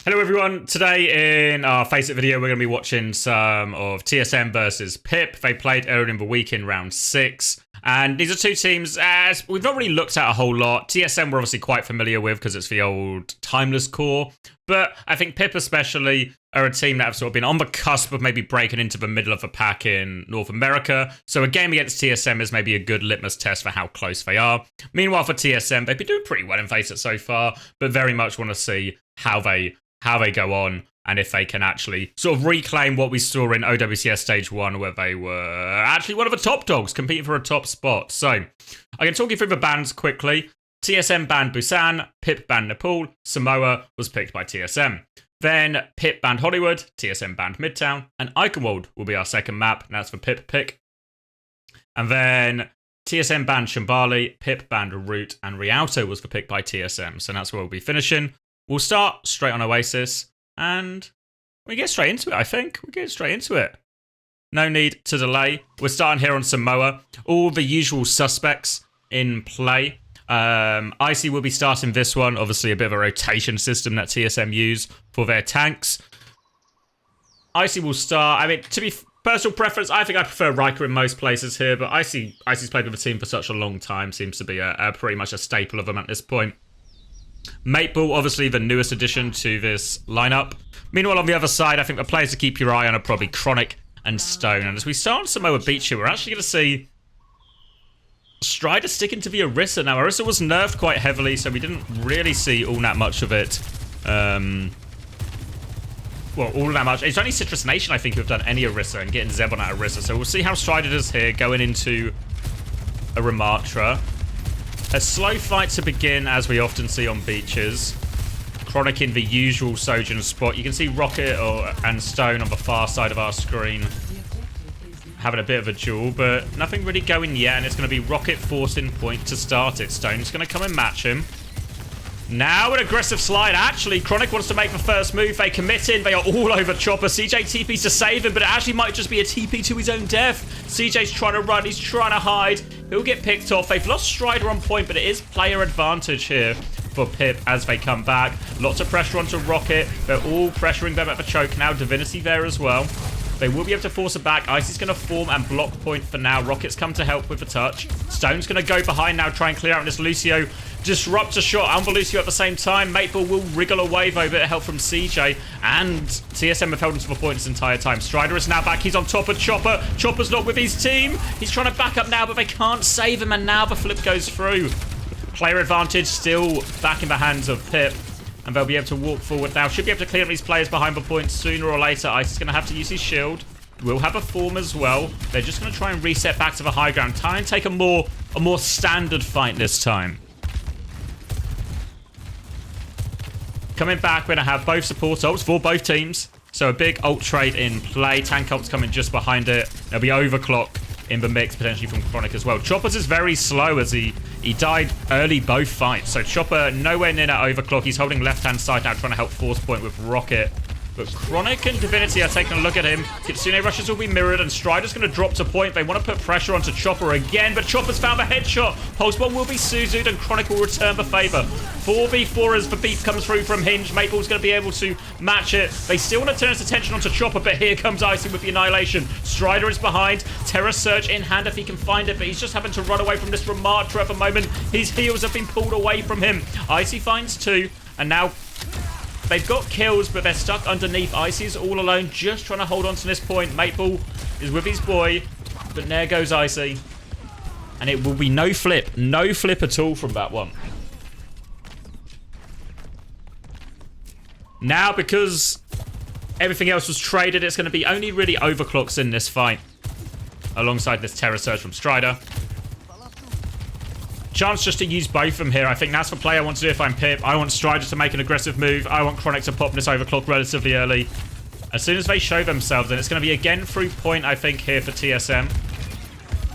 Hello everyone, today in our FACEIT video we're going to be watching some of TSM versus Pip. They played earlier in the week in round 6. And these are two teams as we've not really looked at a whole lot. TSM we're obviously quite familiar with because it's the old Timeless core. But I think Pip especially are a team that have sort of been on the cusp of maybe breaking into the middle of the pack in North America. So a game against TSM is maybe a good litmus test for how close they are. Meanwhile for TSM, they've been doing pretty well in FACEIT so far, but very much want to see how they go on and if they can actually sort of reclaim what we saw in OWCS Stage 1 where they were actually one of the top dogs competing for a top spot. So I can talk you through the bans quickly. TSM banned Busan, Pip banned Nepal, Samoa was picked by TSM. Then Pip banned Hollywood, TSM banned Midtown, and Eichenwald will be our second map, and that's the Pip pick. And then TSM banned Shambali, Pip banned Root, and Rialto was the pick by TSM, so that's where we'll be finishing. We'll start straight on Oasis, and we get straight into it, I think. We get straight into it. No need to delay. We're starting here on Samoa. All the usual suspects in play. Icy will be starting this one. Obviously, a bit of a rotation system that TSM use for their tanks. Icy will start. I mean, to be personal preference, I think I prefer Riker in most places here, but Icy's played with the team for such a long time. Seems to be a pretty much a staple of them at this point. Mateball, obviously the newest addition to this lineup. Meanwhile, on the other side, I think the players to keep your eye on are probably Chronic and Stone. And as we start on Samoa Beach here, we're actually going to see Strider sticking to the Orisa. Now, Orisa was nerfed quite heavily, so we didn't really see all that much of it. Well, all that much. It's only Citrus Nation, I think, who have done any Orisa and getting Zeb on that Orisa. So we'll see how Strider does here going into a Ramatra. A slow fight to begin, as we often see on beaches. Chronic in the usual Sojourn spot. You can see Rocket and Stone on the far side of our screen having a bit of a duel, but nothing really going yet, and it's going to be Rocket forcing point to start it. Stone's going to come and match him. Now an aggressive slide. Actually, Chronic wants to make the first move. They commit in. They are all over Chopper. CJ TP's to save him, but it actually might just be a TP to his own death. CJ's trying to run. He's trying to hide. He'll get picked off. They've lost Strider on point, but it is player advantage here for Pip as they come back. Lots of pressure onto Rocket. They're all pressuring them at the choke now. Divinity there as well. They will be able to force it back. Icy's going to form and block point for now. Rocket's come to help with the touch. Stone's going to go behind now, try and clear out this Lucio. Disrupt a shot on the Lucio at the same time. Mateball will wriggle away though. Bit of help from CJ. And TSM have held him to the point this entire time. Strider is now back. He's on top of Chopper. Chopper's not with his team. He's trying to back up now, but they can't save him. And now the flip goes through. Player advantage still back in the hands of Pip. And they'll be able to walk forward now. Should be able to clear these players behind the point sooner or later. Ice is going to have to use his shield. We'll have a form as well. They're just going to try and reset back to the high ground. Try and take a more standard fight this time. Coming back, we're going to have both support ults for both teams. So a big ult trade in play. Tank ult's coming just behind it. There'll be overclock in the mix, potentially from Chronic as well. Chopper's is very slow as he died early both fights. So Chopper nowhere near that overclock. He's holding left-hand side now, trying to help force point with Rocket. But Chronic and Divinity are taking a look at him. Kitsune rushes will be mirrored, and Strider's going to drop to point. They want to put pressure onto Chopper again, but Chopper's found the headshot. Pulse Bomb will be Suzu'd, and Chronic will return the favor. 4v4 as the beat comes through from Hinge. Maple's going to be able to match it. They still want to turn his attention onto Chopper, but here comes Icy with the Annihilation. Strider is behind. Terra Surge in hand if he can find it, but he's just having to run away from this Ramatra at the moment. His heals have been pulled away from him. Icy finds 2, and now they've got kills, but they're stuck underneath. Icy's all alone, just trying to hold on to this point. Mateball is with his boy, but there goes Icy. And it will be no flip. No flip at all from that one. Now, because everything else was traded, it's going to be only really overclocks in this fight. Alongside this Terror Surge from Strider. Chance just to use both of them here. I think that's the play I want to do if I'm Pip. I want Strider to make an aggressive move. I want Chronic to pop this overclock relatively early. As soon as they show themselves, and it's going to be again through point, I think, here for TSM.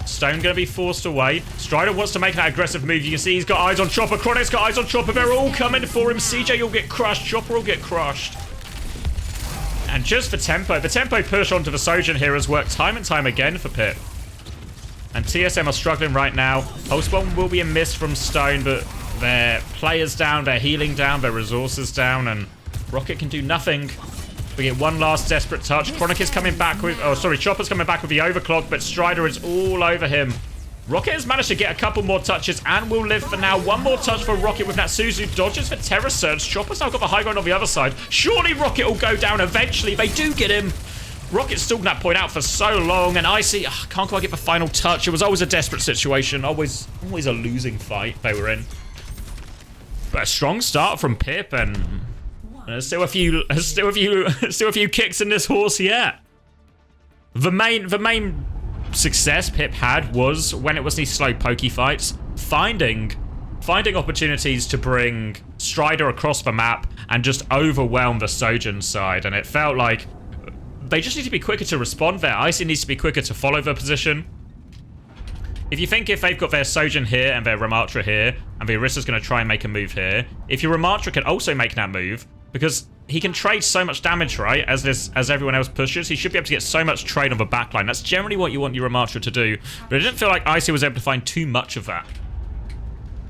Stone going to be forced away. Strider wants to make that aggressive move. You can see he's got eyes on Chopper. Chronic's got eyes on Chopper. They're all coming for him. CJ will get crushed. Chopper will get crushed. And just for tempo, the tempo push onto the Sojourn here has worked time and time again for Pip. And TSM are struggling right now. Pulse Bomb will be a miss from Stone, but their players down, their healing down, their resources down, and Rocket can do nothing. We get one last desperate touch. Chronic is coming back with... Oh, sorry. Chopper's coming back with the overclock, but Strider is all over him. Rocket has managed to get a couple more touches and will live for now. One more touch for Rocket with Natsuzu. Dodges for Terror Surge. Chopper's now got the high ground on the other side. Surely Rocket will go down eventually. They do get him. Rocket stalking that point out for so long, and Icy can't quite get the final touch. It was always a desperate situation. Always a losing fight they were in. But a strong start from Pip, and there's still a few kicks in this horse yet. The main success Pip had was when it was these slow pokey fights, finding opportunities to bring Strider across the map and just overwhelm the Sojin side, and it felt like they just need to be quicker to respond there. Icy needs to be quicker to follow the position. If you think if they've got their Sojin here and their Ramatra here, and the Orisa's going to try and make a move here, if your Ramatra can also make that move, because he can trade so much damage, right, as everyone else pushes, he should be able to get so much trade on the backline. That's generally what you want your Ramatra to do, but it didn't feel like Icy was able to find too much of that.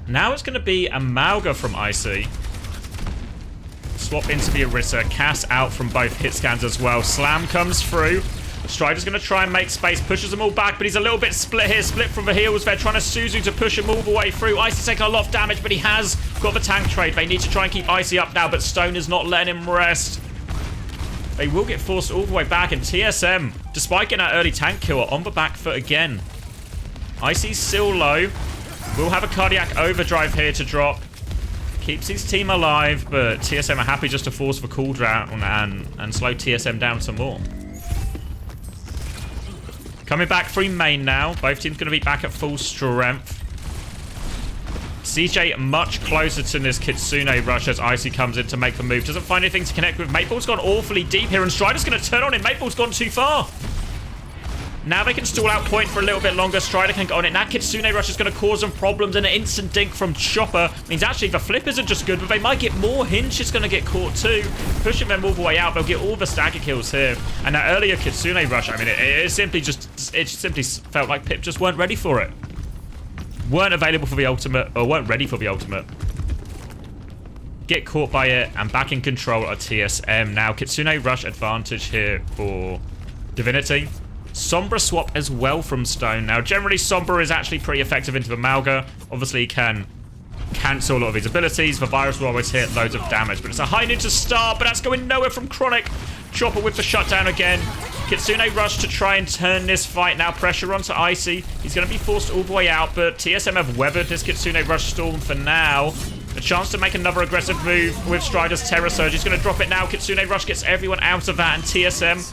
Now it's going to be a Mauga from Icy. Swap into the Orisa. Cass out from both hit scans as well. Slam comes through. Strider's going to try and make space. Pushes them all back, but he's a little bit split here. Split from the heels. They're trying to Suzu to push him all the way through. Icy's taking a lot of damage, but he has got the tank trade. They need to try and keep Icy up now, but Stone is not letting him rest. They will get forced all the way back, and TSM, despite getting that early tank kill, are on the back foot again. Icy's still low. We'll have a cardiac overdrive here to drop. Keeps his team alive, but TSM are happy just to force the cooldown and slow TSM down some more. Coming back through main now. Both teams going to be back at full strength. CJ much closer to this Kitsune rush as Icy comes in to make the move. Doesn't find anything to connect with. Mateball's gone awfully deep here, and Strider's going to turn on him. Mateball's gone too far. Now they can stall out point for a little bit longer. Strider can go on it. That Kitsune rush is going to cause them problems, and an instant dink from Chopper means actually the flip isn't just good, but they might get more. Hinge is going to get caught too. Pushing them all the way out. They'll get all the stagger kills here. And that earlier Kitsune rush, I mean, it simply felt like Pip just weren't ready for it. Weren't available for the ultimate, or weren't ready for the ultimate. Get caught by it, and back in control are TSM. Now, Kitsune rush advantage here for Divinity. Sombra swap as well from Stone. Now, generally, Sombra is actually pretty effective into the Mauga. Obviously, he can cancel a lot of his abilities. The virus will always hit loads of damage, but it's a high noon to start, but that's going nowhere from Chronic. Chopper with the shutdown again. Kitsune rush to try and turn this fight. Now, pressure onto Icy. He's going to be forced all the way out, but TSM have weathered this Kitsune rush storm for now. A chance to make another aggressive move with Strider's Terror Surge. He's going to drop it now. Kitsune rush gets everyone out of that, and TSM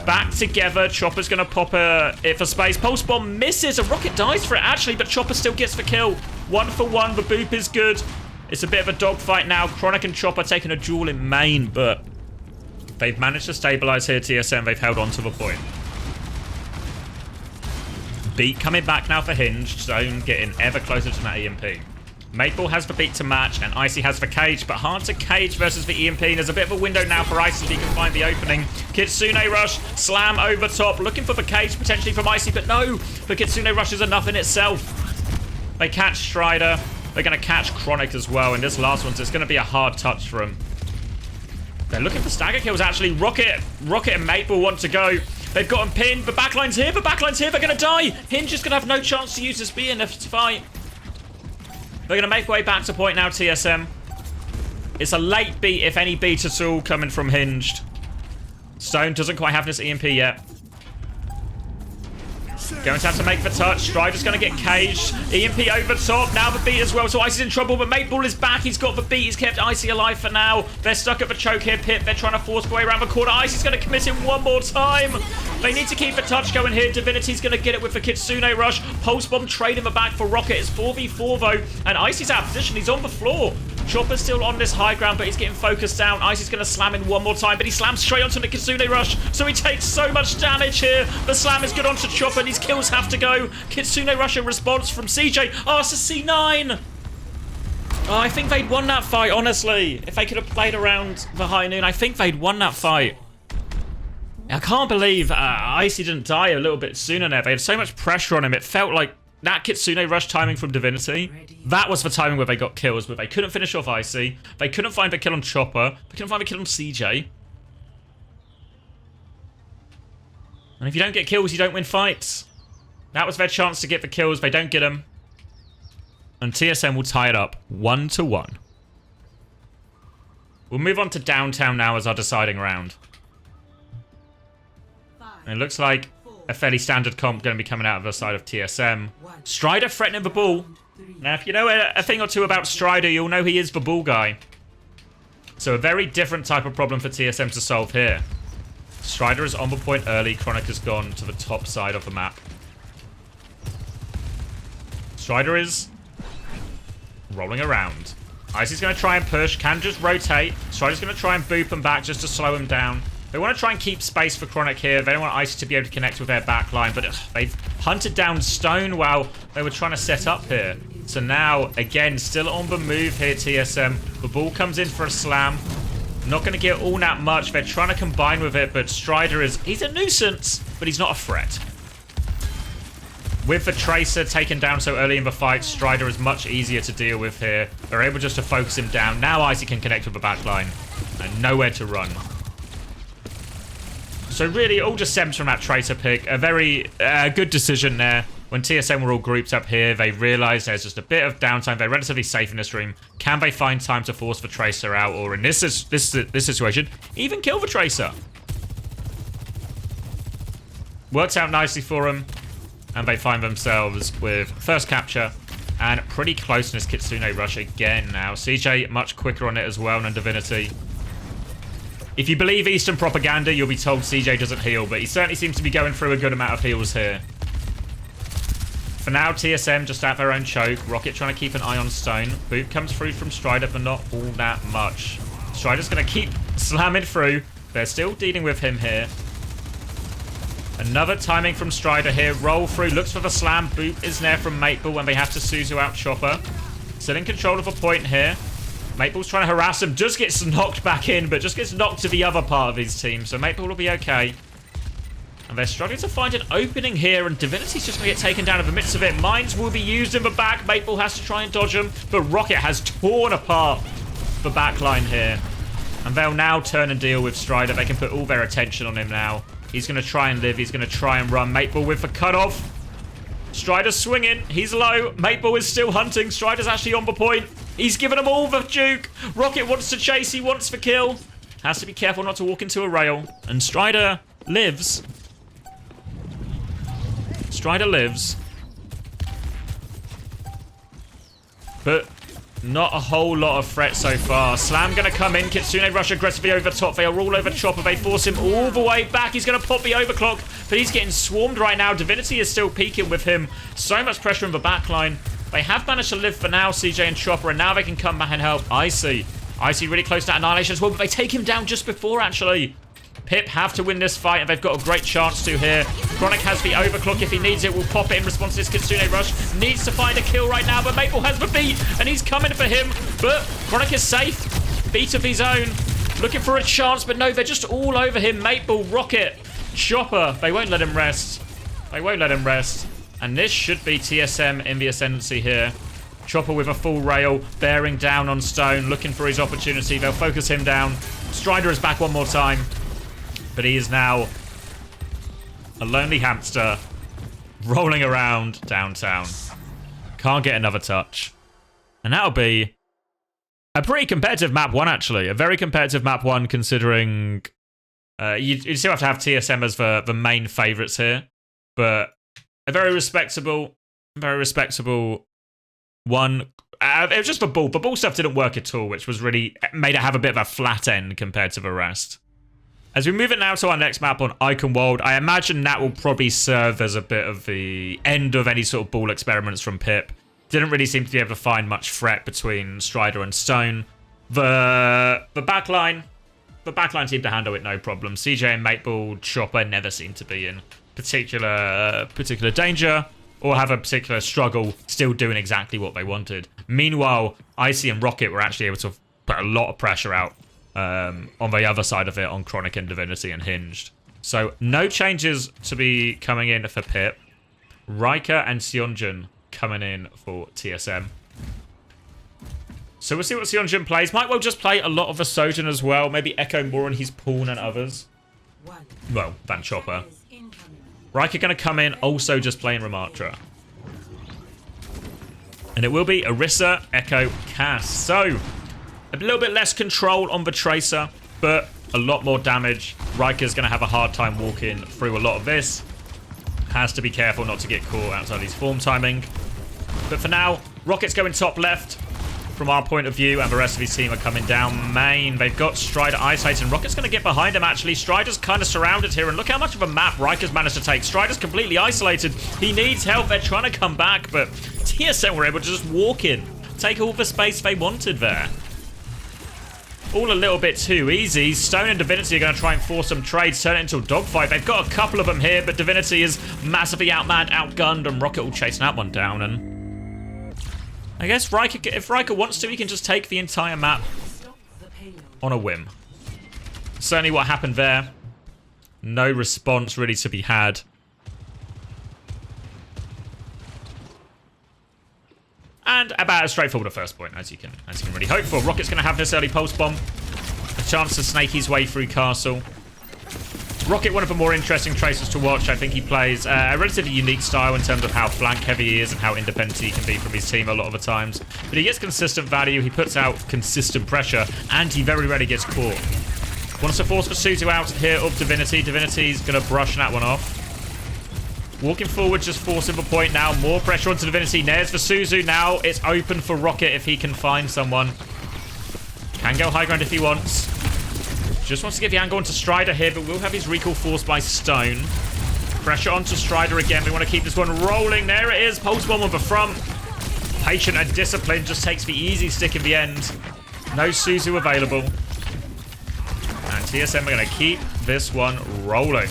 back together. Chopper's going to pop it for space. Pulse Bomb misses. A rocket dies for it, actually, but Chopper still gets the kill. 1 for 1. The boop is good. It's a bit of a dogfight now. Chronic and Chopper taking a duel in main, but they've managed to stabilize here, TSM. They've held on to the point. Beat coming back now for Hinge. Stone getting ever closer to that EMP. Maple has the beat to match, and Icy has the cage, but hard to cage versus the EMP. There's a bit of a window now for Icy if he can find the opening. Kitsune rush, slam over top, looking for the cage potentially from Icy, but no, the Kitsune rush is enough in itself. They catch Strider. They're going to catch Chronic as well, and this last one's, it's going to be a hard touch for him. They're looking for stagger kills, actually. Rocket and Maple want to go. They've got him pinned. The backline's here. They're going to die. Hinge is going to have no chance to use this B in this fight. They're going to make way back to point now, TSM. It's a late beat, if any beat at all, coming from Hinged. Stone doesn't quite have this EMP yet. Going to have to make the touch. Strider's going to get caged. EMP over top. Now the beat as well. So Icy's in trouble, but Mateball is back. He's got the beat. He's kept Icy alive for now. They're stuck at the choke here, Pip. They're trying to force their way around the corner. Icy's going to commit him one more time. They need to keep the touch going here. Divinity's going to get it with the Kitsune rush. Pulse Bomb trade in the back for Rocket. It's 4v4 though. And Icy's out of position. He's on the floor. Chopper's still on this high ground, but he's getting focused down. Icy's going to slam in one more time, but he slams straight onto the Kitsune rush, so he takes so much damage here. The slam is good onto Chopper, and his kills have to go. Kitsune rush in response from CJ. Oh, it's a C9! Oh, I think they'd won that fight, honestly. If they could have played around the high noon, I think they'd won that fight. I can't believe Icy didn't die a little bit sooner there. They had so much pressure on him. It felt like that Kitsune rush timing from Divinity, that was the timing where they got kills, but they couldn't finish off Icy. They couldn't find the kill on Chopper. They couldn't find the kill on CJ. And if you don't get kills, you don't win fights. That was their chance to get the kills. They don't get them. And TSM will tie it up 1-1. We'll move on to Downtown now as our deciding round. And it looks like a fairly standard comp going to be coming out of the side of TSM. Strider threatening the ball. Now, if you know a thing or two about Strider, you'll know he is the ball guy. So a very different type of problem for TSM to solve here. Strider is on the point early. Chronic has gone to the top side of the map. Strider is rolling around. Icy's going to try and push. Can just rotate. Strider's going to try and boop him back just to slow him down. They want to try and keep space for Chronic here. They don't want Icy to be able to connect with their backline, but they've hunted down Stone while they were trying to set up here. So now, again, still on the move here, TSM. The ball comes in for a slam. Not going to get all that much. They're trying to combine with it, but Strider he's a nuisance, but he's not a threat. With the Tracer taken down so early in the fight, Strider is much easier to deal with here. They're able just to focus him down. Now Icy can connect with the backline and nowhere to run. So really, all just stems from that Tracer pick. A very good decision there. When TSM were all grouped up here, they realized there's just a bit of downtime. They're relatively safe in this room. Can they find time to force the Tracer out, or in this situation, even kill the Tracer? Works out nicely for them, and they find themselves with first capture and pretty close in this Kitsune rush again now. CJ much quicker on it as well than Divinity. If you believe Eastern propaganda, you'll be told CJ doesn't heal, but he certainly seems to be going through a good amount of heals here. For now, TSM just at their own choke. Rocket trying to keep an eye on Stone. Boot comes through from Strider, but not all that much. Strider's going to keep slamming through. They're still dealing with him here. Another timing from Strider here. Roll through, looks for the slam. Boot is there from Maple when they have to Suzu out Chopper. Still in control of a point here. Maple's trying to harass him. Just gets knocked back in, but just gets knocked to the other part of his team. So Maple will be okay. And they're struggling to find an opening here, and Divinity's just going to get taken down in the midst of it. Mines will be used in the back. Maple has to try and dodge them, but Rocket has torn apart the backline here. And they'll now turn and deal with Strider. They can put all their attention on him now. He's going to try and live. He's going to try and run. Maple with the cutoff. Strider's swinging. He's low. Maple is still hunting. Strider's actually on the point. He's given them all the juke. Rocket wants to chase. He wants the kill. Has to be careful not to walk into a rail. And Strider lives. Strider lives. But not a whole lot of threat so far. Slam going to come in. Kitsune rush aggressively over top. They are all over Chopper. They force him all the way back. He's going to pop the overclock, but he's getting swarmed right now. Divinity is still peeking with him. So much pressure in the backline. They have managed to live for now, CJ and Chopper, and now they can come back and help Icy. Icy really close to Annihilation as well, but they take him down just before, actually. Pip have to win this fight, and they've got a great chance to here. Chronic has the overclock. If he needs it, will pop it in response to this Kitsune rush. Needs to find a kill right now, but Maple has the beat, and he's coming for him. But Chronic is safe. Beat of his own. Looking for a chance, but no, they're just all over him. Maple, Rocket, Chopper. They won't let him rest. They won't let him rest. And this should be TSM in the ascendancy here. Chopper with a full rail, bearing down on Stone, looking for his opportunity. They'll focus him down. Strider is back one more time. But he is now a lonely hamster rolling around downtown. Can't get another touch. And that'll be a pretty competitive map one, actually. A very competitive map one, considering you still have to have TSM as the main favourites here. But a very respectable one. It was just the ball. The ball stuff didn't work at all, which was really made it have a bit of a flat end compared to the rest. As we move it now to our next map on Icon World, I imagine that will probably serve as a bit of the end of any sort of ball experiments from Pip. Didn't really seem to be able to find much threat between Strider and Stone. The backline seemed to handle it no problem. CJ and Maple, Chopper never seemed to be in particular danger or have a particular struggle still doing exactly what they wanted. Meanwhile, Icy and Rocket were actually able to put a lot of pressure out on the other side of it on Chronic and Divinity and Hinged. So no changes to be coming in for Pip. Riker and Seonjun coming in for TSM. So we'll see what Seonjun plays. Might well just play a lot of Asojin as well. Maybe Echo more on his pawn and others. Well, Van Chopper. Riker going to come in, also just playing Ramatra. And it will be Orisa, Echo, Cass. So, a little bit less control on the Tracer, but a lot more damage. Riker's going to have a hard time walking through a lot of this. Has to be careful not to get caught outside his form timing. But for now, Rocket's going top left from our point of view, and the rest of his team are coming down main. They've got Strider isolated, and Rocket's going to get behind him, actually. Strider's kind of surrounded here, and look how much of a map Riker's managed to take. Strider's completely isolated. He needs help. They're trying to come back, but TSM were able to just walk in, take all the space they wanted there. All a little bit too easy. Stone and Divinity are going to try and force some trades, turn it into a dogfight. They've got a couple of them here, but Divinity is massively outmanned, outgunned, and Rocket will chase that one down. And I guess Riker, if Riker wants to, he can just take the entire map on a whim. Certainly what happened there. No response really to be had. And about as straightforward a first point as you can really hope for. Rocket's going to have this early pulse bomb. A chance to snake his way through Castle. Rocket, one of the more interesting tracers to watch. I think he plays a relatively unique style in terms of how flank heavy he is and how independent he can be from his team a lot of the times. But he gets consistent value, he puts out consistent pressure, and he very rarely gets caught. Wants to force the Suzu out here of Divinity. Divinity's going to brush that one off. Walking forward, just forcing the point now. More pressure onto Divinity. Nares for Suzu. Now it's open for Rocket if he can find someone. Can go high ground if he wants. Just wants to get the angle onto Strider here, but will have his recall forced by Stone. Pressure onto Strider again. We want to keep this one rolling. There it is. Pulse bomb on the front. Patient and disciplined. Just takes the easy stick in the end. No Suzu available. And TSM are going to keep this one rolling.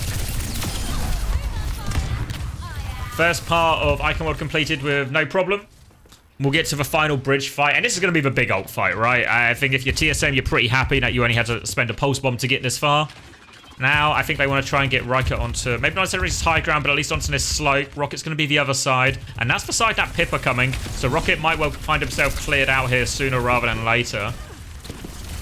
First part of Icon World completed with no problem. We'll get to the final bridge fight, and this is going to be the big ult fight, right? I think if you're TSM, you're pretty happy that you only had to spend a pulse bomb to get this far. Now, I think they want to try and get Riker onto, maybe not necessarily his high ground, but at least onto this slope. Rocket's going to be the other side, and that's the side that Pip are coming, so Rocket might well find himself cleared out here sooner rather than later.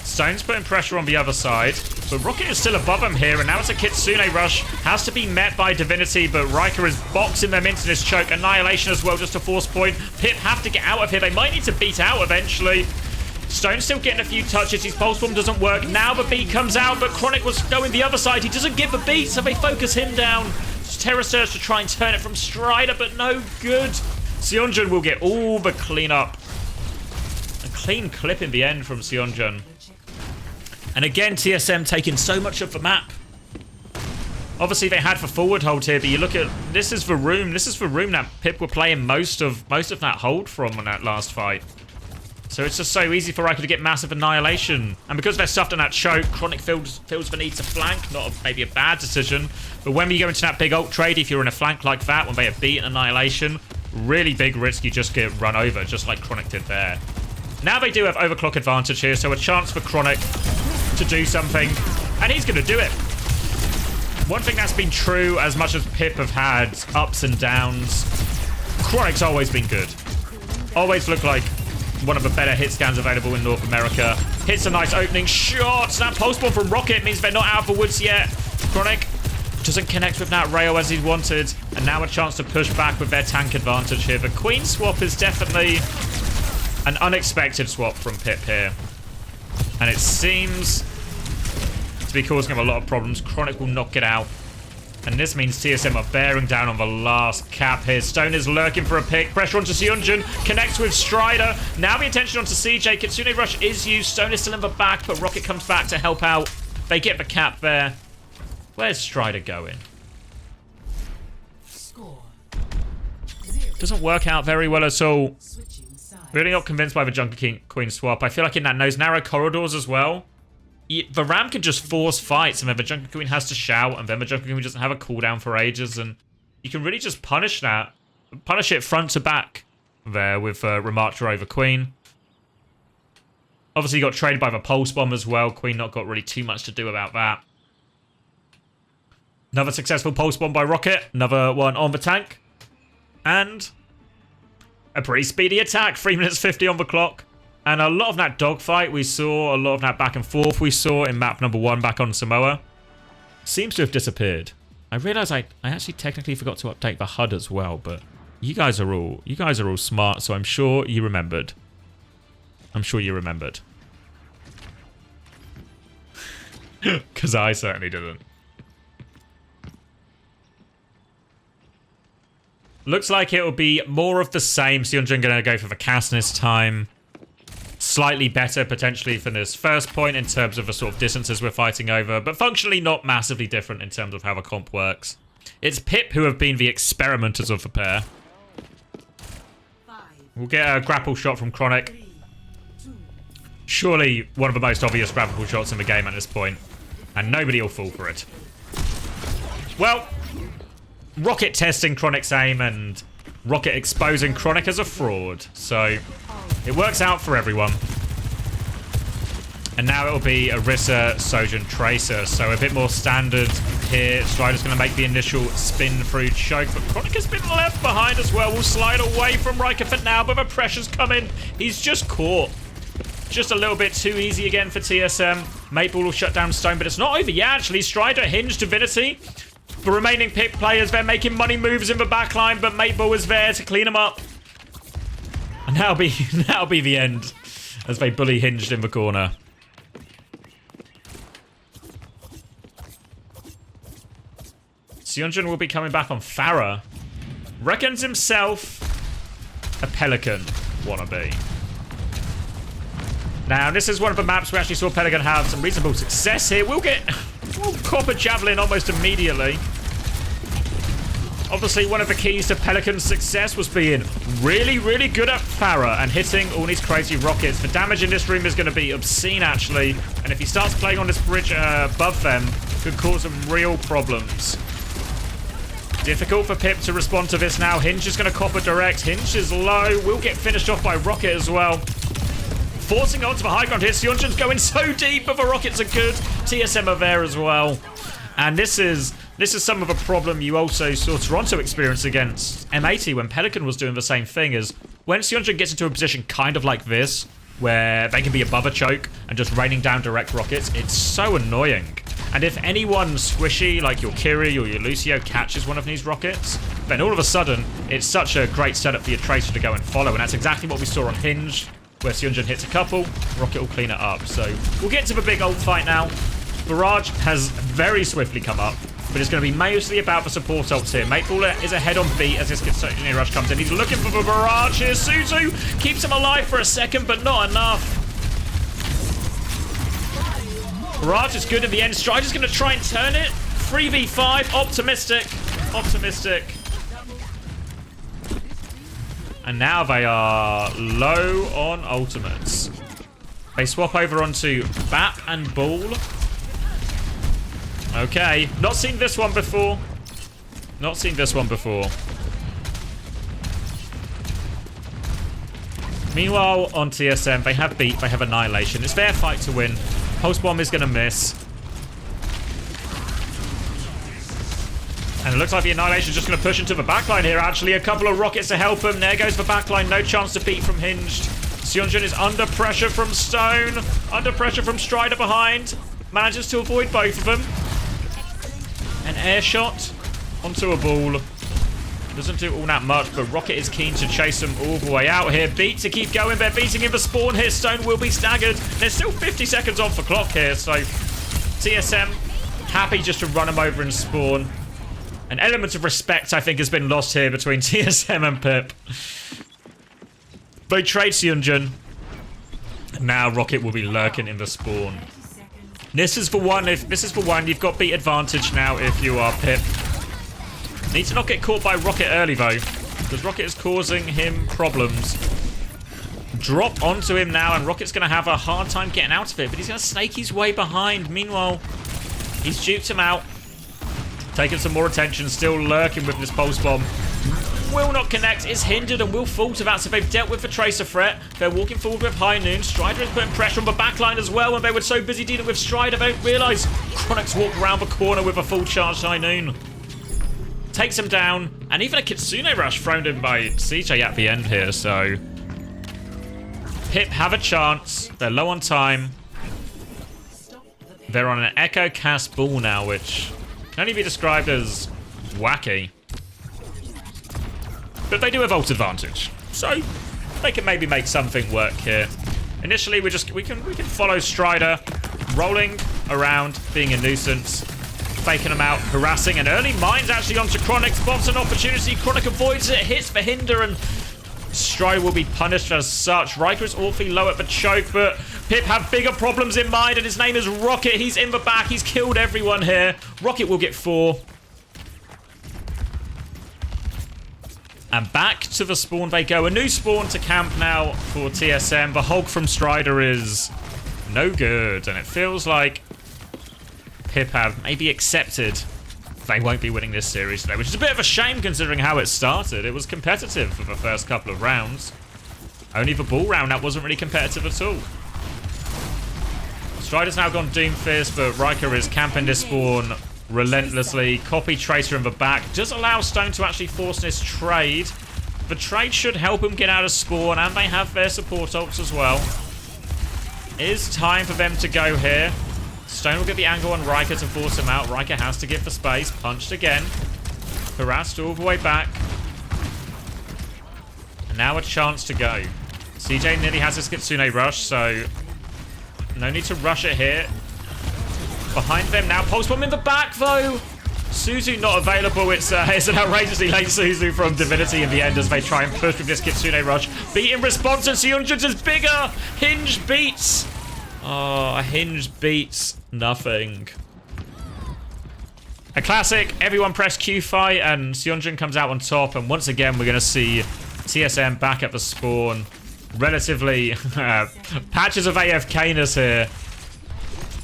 Stone's putting pressure on the other side, but Rocket is still above him here, and now it's a Kitsune rush. Has to be met by Divinity, but Riker is boxing them into this choke. Annihilation as well, just to force point. Pip have to get out of here. They might need to beat out eventually. Stone's still getting a few touches. His pulse bomb doesn't work. Now the beat comes out, but Chronic was going the other side. He doesn't get the beat, so they focus him down. Terror Surge to try and turn it from Strider, but no good. Seonjun will get all the cleanup. A clean clip in the end from Seonjun. And again, TSM taking so much of the map. Obviously, they had for forward hold here, but you look at... This is the room. This is the room that Pip were playing most of that hold from on that last fight. So it's just so easy for Riker to get massive annihilation. And because they're stuffed in that choke, Chronic feels the need to flank. Not maybe a bad decision. But when we go into that big ult trade, if you're in a flank like that, when they have beaten annihilation, really big risk you just get run over, just like Chronic did there. Now they do have overclock advantage here, so a chance for Chronic to do something, and he's going to do it. One thing that's been true, as much as Pip have had ups and downs, Chronic's always been good. Always looked like one of the better hit scans available in North America. Hits a nice opening shot. That post bomb from Rocket means they're not out of the woods yet. Chronic doesn't connect with that rail as he wanted, and now a chance to push back with their tank advantage here. The Queen swap is definitely an unexpected swap from Pip here. And it seems to be causing him a lot of problems. Chronic will knock it out. And this means TSM are bearing down on the last cap here. Stone is lurking for a pick. Pressure onto Seonjun. Connects with Strider. Now the attention onto CJ. Kitsune Rush is used. Stone is still in the back, but Rocket comes back to help out. They get the cap there. Where's Strider going? Doesn't work out very well at all. Really not convinced by the Junker Queen swap. I feel like in that those narrow corridors as well, the Ram can just force fights, and then the Junker Queen has to shout, and then the Junker Queen doesn't have a cooldown for ages, and you can really just punish that. Punish it front to back there with Ramatra over Queen. Obviously, he got traded by the Pulse Bomb as well. Queen not got really too much to do about that. Another successful Pulse Bomb by Rocket. Another one on the tank. And a pretty speedy attack. 3 minutes 50 on the clock. And a lot of that dogfight we saw, a lot of that back and forth we saw in map number 1 back on Samoa, seems to have disappeared. I realise I actually technically forgot to update the HUD as well, but you guys are all smart, so I'm sure you remembered. I'm sure you remembered. Because I certainly didn't. Looks like it will be more of the same. Seonjun going to go for the cast this time. Slightly better, potentially, than this first point in terms of the sort of distances we're fighting over, but functionally not massively different in terms of how the comp works. It's Pip who have been the experimenters of the pair. We'll get a grapple shot from Chronic. Surely one of the most obvious grapple shots in the game at this point, and nobody will fall for it. Well, Rocket testing Chronic's aim and Rocket exposing Chronic as a fraud, so it works out for everyone. And now it'll be Orisa, Sojourn, Tracer, so a bit more standard here. Strider's going to make the initial spin through choke, but Chronic has been left behind as well. We'll slide away from Riker for now, but the pressure's coming. He's just caught. Just a little bit too easy again for TSM. Maple will shut down Stone, but it's not over yet, actually. Strider, Hinge, Divinity. The remaining Pip players, they're making money moves in the backline, but Maple is there to clean them up. And that'll be the end as they bully Hinged in the corner. Seonjun will be coming back on Farah. Reckons himself a Pelican wannabe. Now, this is one of the maps we actually saw Pelican have some reasonable success here. We'll cop a Javelin almost immediately. Obviously, one of the keys to Pelican's success was being really, really good at Farah and hitting all these crazy rockets. The damage in this room is going to be obscene, actually. And if he starts playing on this bridge above them, could cause some real problems. Difficult for Pip to respond to this now. Hinge is going to cop a direct. Hinge is low. Will get finished off by Rocket as well. Forcing onto the high ground here. Seonjun's going so deep, but the rockets are good. TSM are there as well. And this is some of a problem you also saw Toronto experience against M80 when Pelican was doing the same thing. Is when Seonjun gets into a position kind of like this, where they can be above a choke and just raining down direct rockets, it's so annoying. And if anyone squishy, like your Kiri or your Lucio, catches one of these rockets, then all of a sudden, it's such a great setup for your Tracer to go and follow. And that's exactly what we saw on Hinge, where Seonjun hits a couple, Rocket will clean it up. So we'll get to the big ult fight now. Barrage has very swiftly come up, but it's going to be mostly about the support ults here. Maple is ahead on beat as this Kitsune Rush comes in. He's looking for the Barrage here. Suzu keeps him alive for a second, but not enough. Barrage is good in the end. Strider's going to try and turn it. 3v5. Optimistic. And now they are low on ultimates. They swap over onto Bap and Ball. Okay. Not seen this one before. Meanwhile, on TSM, they have beat, they have Annihilation. It's their fight to win. Pulse Bomb is going to miss. And it looks like the Annihilation is just going to push into the backline here, actually. A couple of rockets to help him. There goes the backline. No chance to beat from Hinged. Seonjun is under pressure from Stone. Under pressure from Strider behind. Manages to avoid both of them. An air shot onto a ball. Doesn't do all that much, but Rocket is keen to chase them all the way out here. Beat to keep going. They're beating in the spawn here. Stone will be staggered. There's still 50 seconds on for clock here, so TSM happy just to run them over and spawn. An element of respect, I think, has been lost here between TSM and Pip. They trade Seonjun. Now Rocket will be lurking in the spawn. This is the one. You've got beat advantage now if you are Pip. Need to not get caught by Rocket early, though, because Rocket is causing him problems. Drop onto him now, and Rocket's going to have a hard time getting out of it, but he's going to snake his way behind. Meanwhile, he's duped him out. Taking some more attention, still lurking with this Pulse Bomb. Will not connect, is hindered, and will fall to that, so they've dealt with the Tracer threat. They're walking forward with High Noon. Strider is putting pressure on the backline as well, and they were so busy dealing with Strider, they don't realise Chronic's walked around the corner with a full charged High Noon. Takes him down, And even a Kitsune Rush thrown in by CJ at the end here, so... Pip have a chance. They're low on time. They're on an Echo Cast ball now, which can only be described as wacky. But they do have ult advantage, so they can maybe make something work here. Initially, we can follow Strider, rolling around, being a nuisance, faking them out, harassing, and early mines actually onto Chronic, spots an opportunity. Chronic avoids it, hits the hinder, and Strider will be punished as such. Riker is awfully low at the choke, but Pip have bigger problems in mind, and his name is Rocket. He's in the back. He's killed everyone here. Rocket will get 4. And back to the spawn they go. A new spawn to camp now for TSM. The Hulk from Strider is no good, and it feels like Pip have maybe accepted they won't be winning this series today, which is a bit of a shame considering how it started. It was competitive for the first couple of rounds. Only the ball round, that wasn't really competitive at all. Strider's now gone Doomfist, but Riker is camping this spawn relentlessly. Copy Tracer in the back. Does allow Stone to actually force this trade. The trade should help him get out of spawn, and they have their support ults as well. It is time for them to go here. Stone will get the angle on Riker to force him out. Riker has to give the space. Punched again. Harassed all the way back. And now a chance to go. CJ nearly has his Kitsune Rush, so no need to rush it here. Behind them now. Pulse Bomb in the back, though. Suzu not available. It's an outrageously late Suzu from Divinity in the end as they try and push with this Kitsune Rush. Beat in response, and Seonjun's is bigger. Hinge beats. Oh, a Hinge beats nothing. A classic. Everyone press Q fight, and Seonjun comes out on top. And once again, we're going to see TSM back at the spawn. Relatively patches of AFK-ness here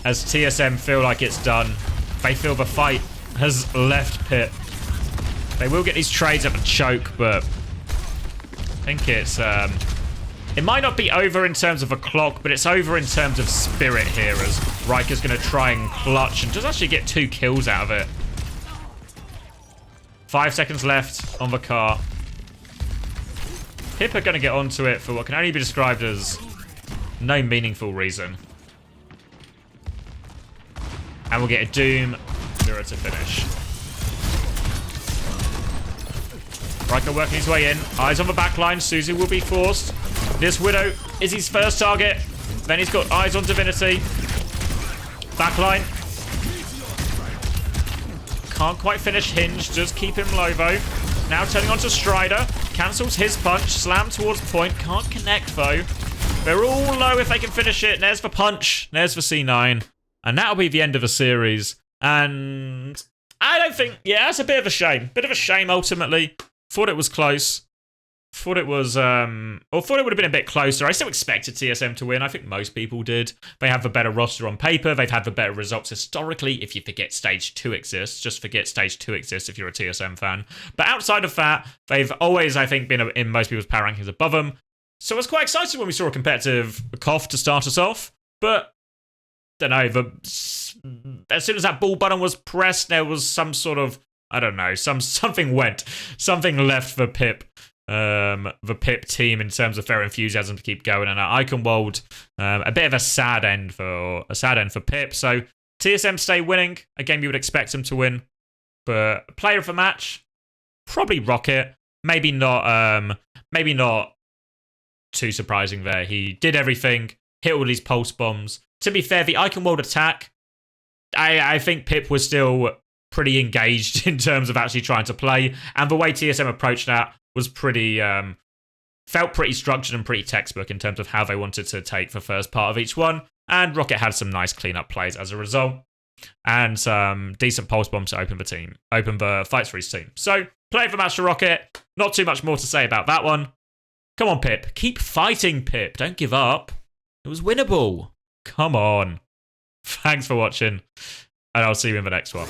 as TSM feel like it's done. They feel the fight has left Pip. They will get these trades at the choke, but I think it's... it might not be over in terms of a clock, but it's over in terms of spirit here as Riker's going to try and clutch and just actually get 2 kills out of it. 5 seconds left on the car. Pip are going to get onto it for what can only be described as no meaningful reason. And we'll get a Doom 0 to finish. Riker working his way in. Eyes on the back line. Suzu will be forced. This Widow is his first target. Then he's got eyes on Divinity. Backline. Can't quite finish Hinge. Just keep him low, though. Now turning on to Strider. Cancels his punch. Slam towards point. Can't connect, though. They're all low if they can finish it. There's the punch. There's the C9. And that'll be the end of the series. And I don't think... Yeah, it's a bit of a shame. Bit of a shame, ultimately. Thought it was close. Thought it was... or thought it would have been a bit closer. I still expected TSM to win. I think most people did. They have the better roster on paper. They've had the better results historically. If you forget Stage 2 exists, just forget Stage 2 exists if you're a TSM fan. But outside of that, they've always, I think, been in most people's power rankings above them. So I was quite excited when we saw a competitive KOF to start us off. But... don't know, as soon as that ball button was pressed, there was some sort of, I don't know, something went. Something left the Pip team in terms of their enthusiasm to keep going. And Eichenwald, a bit of a sad end for Pip. So TSM stay winning, a game you would expect them to win. But player of the match, probably Rocket. Maybe not too surprising there. He did everything, hit all these pulse bombs. To be fair, the Eichenwald attack, I think Pip was still pretty engaged in terms of actually trying to play. And the way TSM approached that was pretty, felt pretty structured and pretty textbook in terms of how they wanted to take the first part of each one. And Rocket had some nice cleanup plays as a result. And some decent pulse bombs to open the fights for his team. So, play for match to Rocket. Not too much more to say about that one. Come on, Pip. Keep fighting, Pip. Don't give up. It was winnable. Come on. Thanks for watching, and I'll see you in the next one.